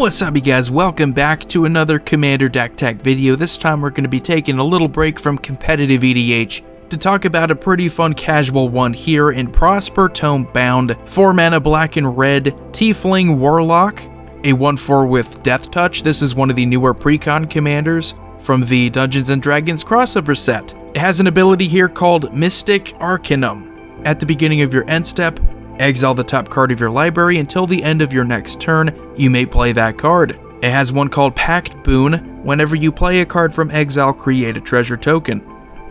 What's up you guys, welcome back to another Commander deck tech video. This time we're going to be taking a little break from competitive EDH to talk about a pretty fun casual one here in Prosper Tome-Bound, 4 mana black and red, Tiefling Warlock, a 1/4 with Death Touch. This is one of the newer precon commanders from the Dungeons & Dragons crossover set. It has an ability here called Mystic Arcanum. At the beginning of your end step, exile the top card of your library until the end of your next turn. You may play that card. It has one called Pact Boon. Whenever you play a card from exile, create a treasure token.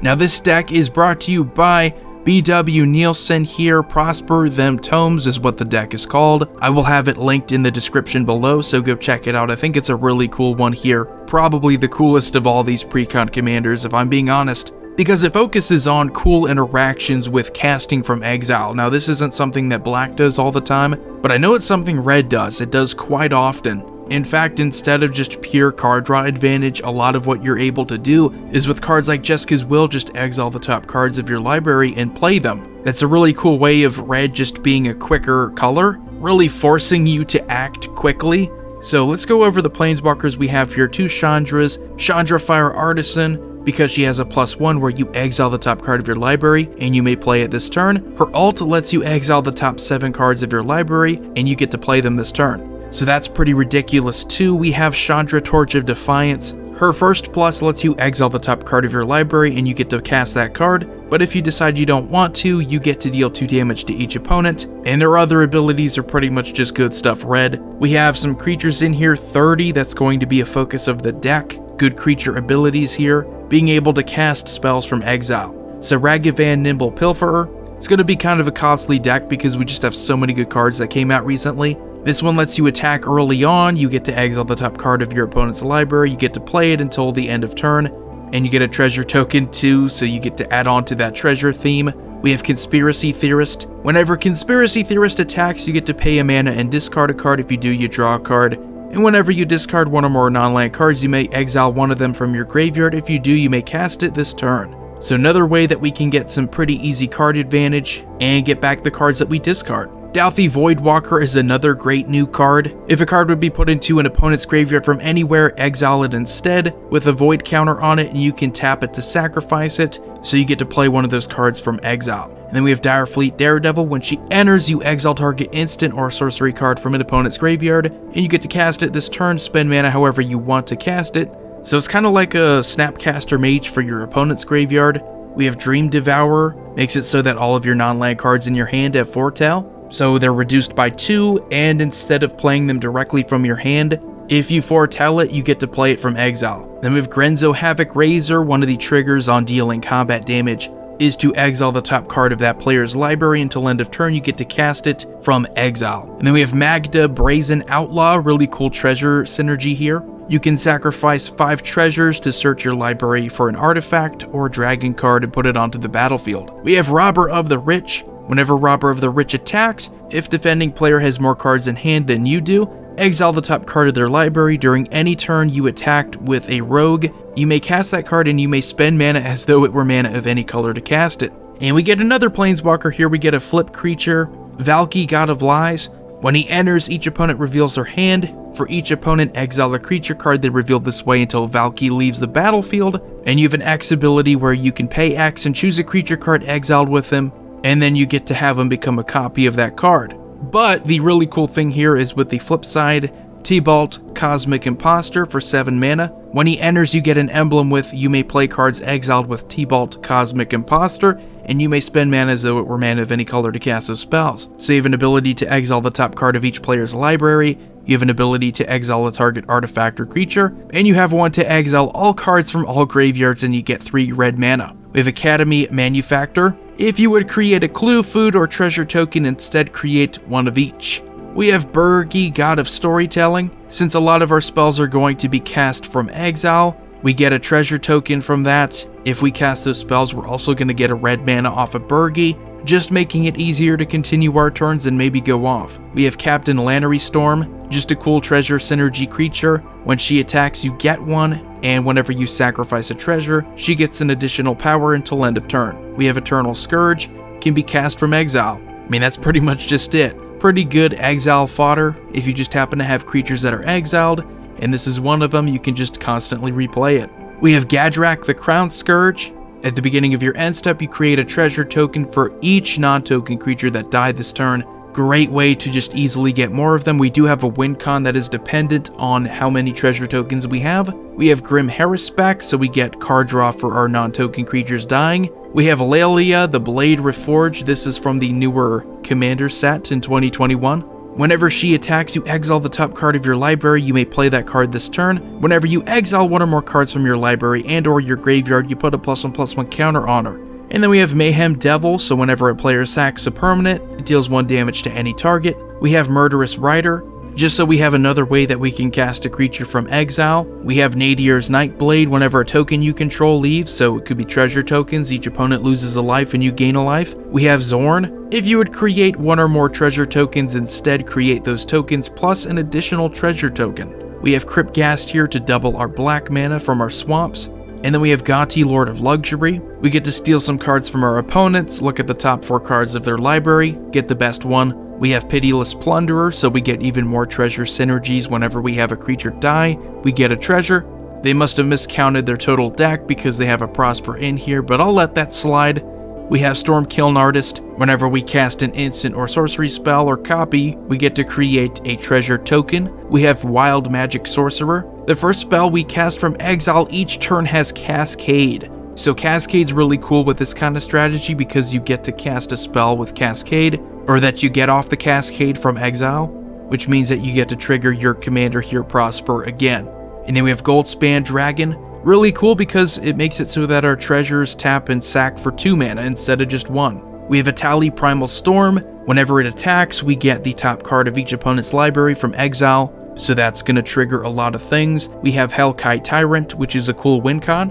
Now this deck is brought to you by BW Nielsen here. Prosper Them Tomes is what the deck is called. I will have it linked in the description below, so go check it out. I think it's a really cool one here. Probably the coolest of all these precon commanders, if I'm being honest, because it focuses on cool interactions with casting from exile. Now this isn't something that black does all the time, but I know it's something red does. It does quite often. In fact, instead of just pure card draw advantage, a lot of what you're able to do is with cards like Jeska's Will, just exile the top cards of your library and play them. That's a really cool way of red just being a quicker color, really forcing you to act quickly. So let's go over the Planeswalkers we have here. 2 Chandras, Chandra Fire Artisan, because she has a +1 where you exile the top card of your library and you may play it this turn. Her ult lets you exile the top 7 cards of your library and you get to play them this turn. So that's pretty ridiculous too. We have Chandra Torch of Defiance. Her first plus lets you exile the top card of your library and you get to cast that card, but if you decide you don't want to, you get to deal 2 damage to each opponent, and their other abilities are pretty much just good stuff red. We have some creatures in here, 30, that's going to be a focus of the deck. Good creature abilities here, being able to cast spells from exile. So Ragavan, Nimble, Pilfer. It's going to be kind of a costly deck because we just have so many good cards that came out recently. This one lets you attack early on, you get to exile the top card of your opponent's library, you get to play it until the end of turn, and you get a treasure token too, so you get to add on to that treasure theme. We have Conspiracy Theorist. Whenever Conspiracy Theorist attacks, you get to pay a mana and discard a card. If you do, you draw a card. And whenever you discard one or more non-land cards, you may exile one of them from your graveyard. If you do, you may cast it this turn. So another way that we can get some pretty easy card advantage and get back the cards that we discard. Dauthi Voidwalker is another great new card. If a card would be put into an opponent's graveyard from anywhere, exile it instead with a void counter on it, and you can tap it to sacrifice it, so you get to play one of those cards from exile. And then we have Direfleet Daredevil. When she enters, you exile target instant or sorcery card from an opponent's graveyard, and you get to cast it this turn, spend mana however you want to cast it. So it's kind of like a Snapcaster Mage for your opponent's graveyard. We have Dream Devourer, makes it so that all of your non-land cards in your hand have foretell. So they're reduced by 2, and instead of playing them directly from your hand, if you foretell it, you get to play it from exile. Then we have Grenzo Havoc Razor. One of the triggers on dealing combat damage is to exile the top card of that player's library until end of turn. You get to cast it from exile. And then we have Magda Brazen Outlaw, really cool treasure synergy here. You can sacrifice 5 treasures to search your library for an artifact or dragon card and put it onto the battlefield. We have Robber of the Rich. Whenever Robber of the Rich attacks, if defending player has more cards in hand than you do, exile the top card of their library. During any turn you attacked with a rogue, you may cast that card and you may spend mana as though it were mana of any color to cast it. And we get another Planeswalker here. We get a flip creature, Valkyrie, God of Lies. When he enters, each opponent reveals their hand. For each opponent, exile a creature card they revealed this way until Valkyrie leaves the battlefield. And you have an X ability where you can pay X and choose a creature card exiled with him, and then you get to have them become a copy of that card. But the really cool thing here is with the flip side, Tybalt Cosmic Imposter for 7 mana. When he enters, you get an emblem with you may play cards exiled with Tybalt Cosmic Imposter, and you may spend mana as though it were mana of any color to cast those spells. So you have an ability to exile the top card of each player's library, you have an ability to exile a target artifact or creature, and you have one to exile all cards from all graveyards and you get 3 red mana. We have Academy Manufactor. If you would create a clue, food, or treasure token, instead create one of each. We have Burghy, God of Storytelling. Since a lot of our spells are going to be cast from exile, we get a treasure token from that. If we cast those spells, we're also going to get a red mana off of Burghy, just making it easier to continue our turns and maybe go off. We have Captain Lannery Storm, just a cool treasure synergy creature. When she attacks, you get one, and whenever you sacrifice a treasure, she gets an additional power until end of turn. We have Eternal Scourge, can be cast from exile. I mean, that's pretty much just it. Pretty good exile fodder if you just happen to have creatures that are exiled, and this is one of them. You can just constantly replay it. We have Gadrak the Crown Scourge. At the beginning of your end step, you create a treasure token for each non-token creature that died this turn. Great way to just easily get more of them. We do have a win con that is dependent on how many treasure tokens we have. We have Grim Harrisback, so we get card draw for our non-token creatures dying. We have Lelia, the Blade Reforged. This is from the newer Commander set in 2021. Whenever she attacks, you exile the top card of your library. You may play that card this turn. Whenever you exile one or more cards from your library and or your graveyard, you put a +1/+1 counter on her. And then we have Mayhem Devil, so whenever a player sacks a permanent, it deals 1 damage to any target. We have Murderous Rider, just so we have another way that we can cast a creature from exile. We have Nadier's Nightblade, whenever a token you control leaves, so it could be treasure tokens, each opponent loses a life and you gain a life. We have Zorn. If you would create 1 or more treasure tokens, instead create those tokens plus an additional treasure token. We have Cryptghast here to double our black mana from our swamps. And then we have Gati, Lord of Luxury. We get to steal some cards from our opponents, look at the top 4 cards of their library, get the best one. We have Pitiless Plunderer, so we get even more treasure synergies whenever we have a creature die. We get a treasure. They must have miscounted their total deck because they have a Prosper in here, but I'll let that slide. We have Storm Kiln Artist. Whenever we cast an instant or sorcery spell or copy, we get to create a treasure token. We have Wild Magic Sorcerer. The first spell we cast from exile each turn has Cascade. So Cascade's really cool with this kind of strategy because you get to cast a spell with Cascade, or that you get off the Cascade from exile, which means that you get to trigger your commander here Prosper again. And then we have Goldspan Dragon. Really cool because it makes it so that our treasures tap and sack for 2 mana instead of just 1. We have Atali Primal Storm. Whenever it attacks, we get the top card of each opponent's library from exile, so that's going to trigger a lot of things. We have Hellkai Tyrant, which is a cool win con.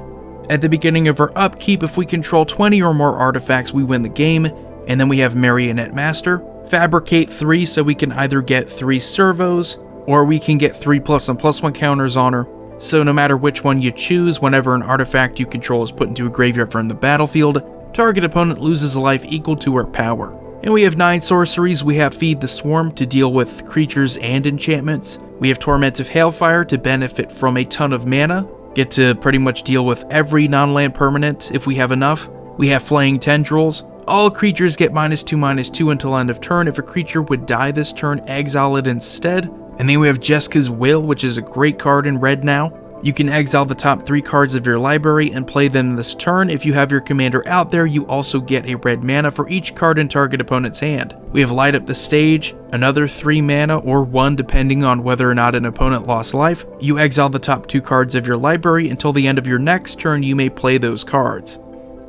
At the beginning of our upkeep, if we control 20 or more artifacts, we win the game. And then we have Marionette Master. Fabricate 3, so we can either get 3 servos, or we can get 3 +1/+1 counters on her. So no matter which one you choose, whenever an artifact you control is put into a graveyard from the battlefield, target opponent loses a life equal to her power. And we have 9 sorceries. We have Feed the Swarm to deal with creatures and enchantments. We have Torment of Hailfire to benefit from a ton of mana. Get to pretty much deal with every non-land permanent if we have enough. We have Flaying Tendrils. All creatures get -2/-2 until end of turn. If a creature would die this turn, exile it instead. And then we have Jeska's Will, which is a great card in red now. You can exile the top 3 cards of your library and play them this turn. If you have your commander out there, you also get a red mana for each card in target opponent's hand. We have Light Up the Stage, another 3 mana or 1 depending on whether or not an opponent lost life. You exile the top 2 cards of your library. Until the end of your next turn, you may play those cards.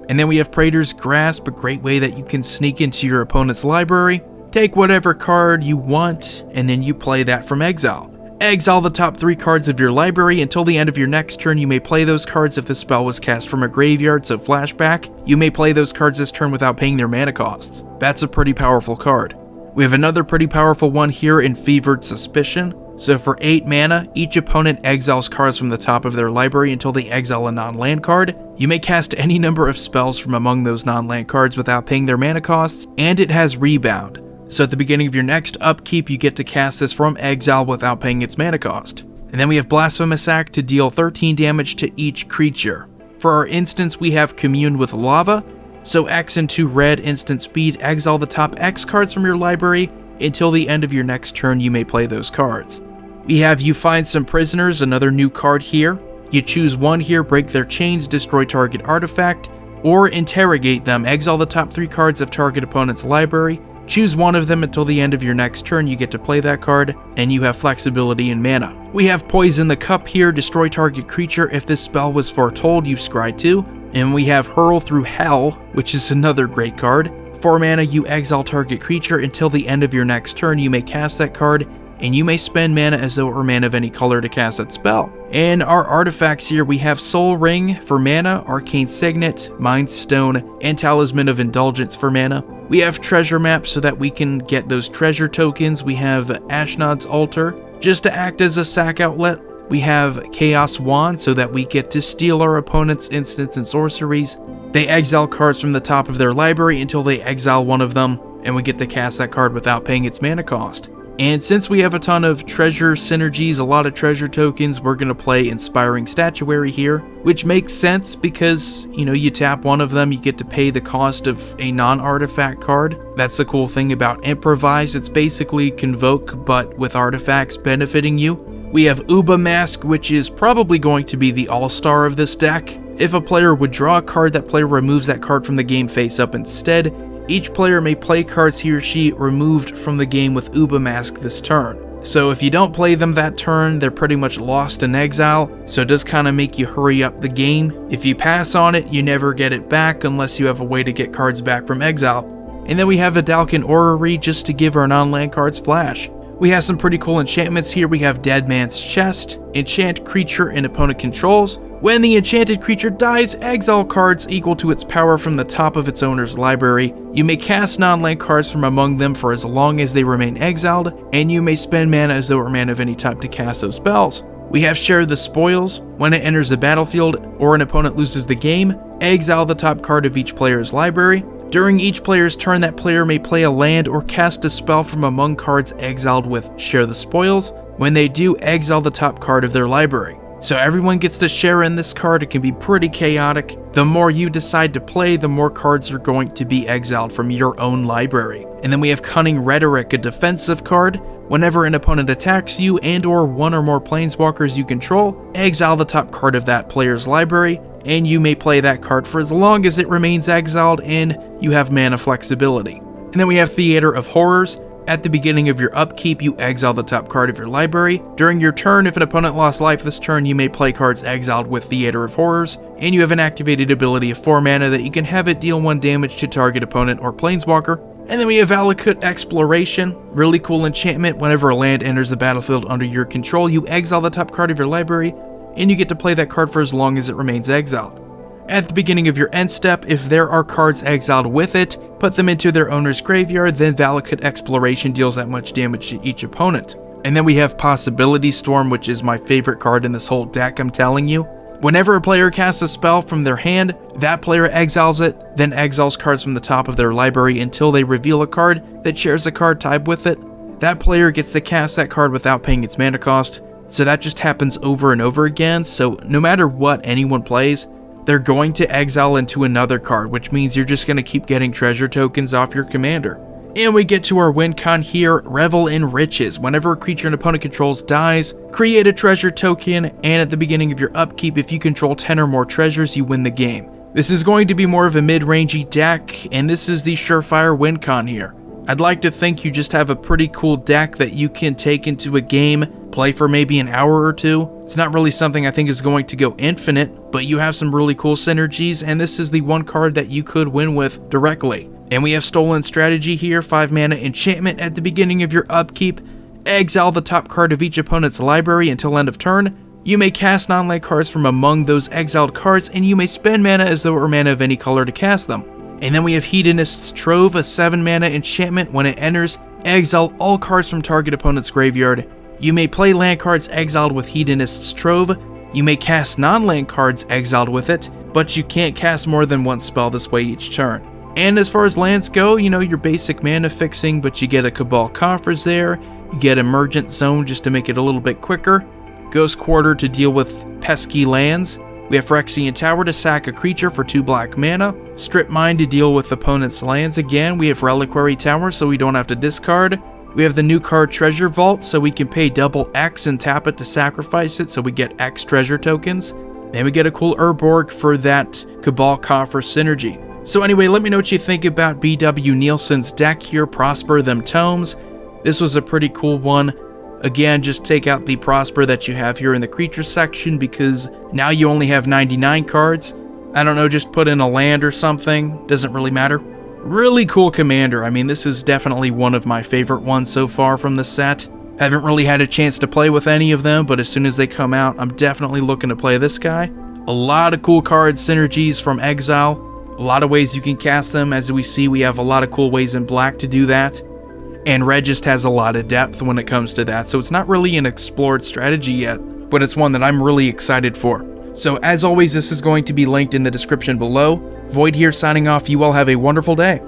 And then we have Praetor's Grasp, a great way that you can sneak into your opponent's library. Take whatever card you want, and then you play that from exile. Exile the top 3 cards of your library. Until the end of your next turn, you may play those cards if the spell was cast from a graveyard, so flashback. You may play those cards this turn without paying their mana costs. That's a pretty powerful card. We have another pretty powerful one here in Fevered Suspicion. So for 8 mana, each opponent exiles cards from the top of their library until they exile a non-land card. You may cast any number of spells from among those non-land cards without paying their mana costs, and it has Rebound. So at the beginning of your next upkeep, you get to cast this from exile without paying its mana cost. And then we have Blasphemous Act to deal 13 damage to each creature. For our instance, we have Commune with Lava. So X and 2 red instant speed, exile the top X cards from your library. Until the end of your next turn, you may play those cards. We have You Find Some Prisoners, another new card here. You choose 1 here, break their chains, destroy target artifact, or interrogate them. Exile the top 3 cards of target opponent's library. Choose 1 of them until the end of your next turn. You get to play that card, and you have flexibility in mana. We have Poison the Cup here. Destroy target creature. If this spell was foretold, you scry 2. And we have Hurl Through Hell, which is another great card. 4 mana, you exile target creature. Until the end of your next turn, you may cast that card, and you may spend mana as though it were mana of any color to cast that spell. And our artifacts here, we have Soul Ring for mana, Arcane Signet, Mind Stone, and Talisman of Indulgence for mana. We have Treasure Map so that we can get those treasure tokens. We have Ashnod's Altar, just to act as a sack outlet. We have Chaos Wand so that we get to steal our opponent's instants and sorceries. They exile cards from the top of their library until they exile one of them. and we get to cast that card without paying its mana cost. And since we have a ton of treasure synergies, a lot of treasure tokens, we're going to play Inspiring Statuary here, which makes sense because, you tap one of them, you get to pay the cost of a non-artifact card. That's the cool thing about Improvise. It's basically Convoke, but with artifacts benefiting you. We have Ubermask, which is probably going to be the all-star of this deck. If a player would draw a card, that player removes that card from the game face up instead. Each player may play cards he or she removed from the game with Ubermask this turn. So if you don't play them that turn, they're pretty much lost in exile, so it does kind of make you hurry up the game. If you pass on it, you never get it back unless you have a way to get cards back from exile. And then we have a Dalkin Orrery just to give our non-land cards flash. We have some pretty cool enchantments here. We have Dead Man's Chest, enchant creature an opponent controls. When the enchanted creature dies, exile cards equal to its power from the top of its owner's library. You may cast non-land cards from among them for as long as they remain exiled, and you may spend mana as though it were mana of any type to cast those spells. We have Share the Spoils. When it enters the battlefield or an opponent loses the game, exile the top card of each player's library. During each player's turn, that player may play a land or cast a spell from among cards exiled with Share the Spoils. When they do, exile the top card of their library. So everyone gets to share in this card. It can be pretty chaotic. The more you decide to play, the more cards are going to be exiled from your own library. And then we have Cunning Rhetoric, a defensive card. Whenever an opponent attacks you and or one or more planeswalkers you control, exile the top card of that player's library, and you may play that card for as long as it remains exiled and you have mana flexibility. And then we have Theater of Horrors. At the beginning of your upkeep, you exile the top card of your library. During your turn, if an opponent lost life this turn, you may play cards exiled with Theater of Horrors, and you have an activated ability of 4 mana that you can have it deal 1 damage to target opponent or planeswalker. And then we have Valakut Exploration, really cool enchantment. Whenever a land enters the battlefield under your control, you exile the top card of your library, and you get to play that card for as long as it remains exiled. At the beginning of your end step, if there are cards exiled with it, put them into their owner's graveyard, then Valakut Exploration deals that much damage to each opponent. And then we have Possibility Storm, which is my favorite card in this whole deck, I'm telling you. Whenever a player casts a spell from their hand, that player exiles it, then exiles cards from the top of their library until they reveal a card that shares a card type with it. That player gets to cast that card without paying its mana cost, so that just happens over and over again, so no matter what anyone plays, they're going to exile into another card, which means you're just going to keep getting treasure tokens off your commander. And we get to our win con here, Revel in Riches. Whenever a creature an opponent controls dies, create a treasure token, and at the beginning of your upkeep, if you control 10 or more treasures, you win the game. This is going to be more of a mid-rangey deck, and this is the surefire win con here. I'd like to think you just have a pretty cool deck that you can take into a game, play for maybe an hour or two. It's not really something I think is going to go infinite, but you have some really cool synergies, and this is the one card that you could win with directly. And we have Stolen Strategy here, 5 mana enchantment. At the beginning of your upkeep, exile the top card of each opponent's library until end of turn. You may cast non-land cards from among those exiled cards, and you may spend mana as though it were mana of any color to cast them. And then we have Hedonist's Trove, a 7 mana enchantment. When it enters, exile all cards from target opponent's graveyard. You may play land cards exiled with Hedonist's Trove. You may cast non-land cards exiled with it, but you can't cast more than one spell this way each turn. And as far as lands go, your basic mana fixing, but you get a Cabal Coffers there. You get Emergent Zone just to make it a little bit quicker. Ghost Quarter to deal with pesky lands. We have Phyrexian Tower to sack a creature for 2 black mana. Strip Mine to deal with opponent's lands again. We have Reliquary Tower so we don't have to discard. We have the new card Treasure Vault so we can pay double X and tap it to sacrifice it so we get X treasure tokens. Then we get a cool Urborg for that Cabal Coffer synergy. So anyway, let me know what you think about BW Nielsen's deck here, Prosper Them Tomes. This was a pretty cool one. Again, just take out the Prosper that you have here in the creature section because now you only have 99 cards. I don't know, just put in a land or something. Doesn't really matter. Really cool commander. I mean, this is definitely one of my favorite ones so far from the set. Haven't really had a chance to play with any of them, but as soon as they come out, I'm definitely looking to play this guy. A lot of cool card synergies from Exile. A lot of ways you can cast them. As we see, we have a lot of cool ways in black to do that. And red just has a lot of depth when it comes to that, so it's not really an explored strategy yet, but it's one that I'm really excited for. So as always, this is going to be linked in the description below. Void here signing off. You all have a wonderful day.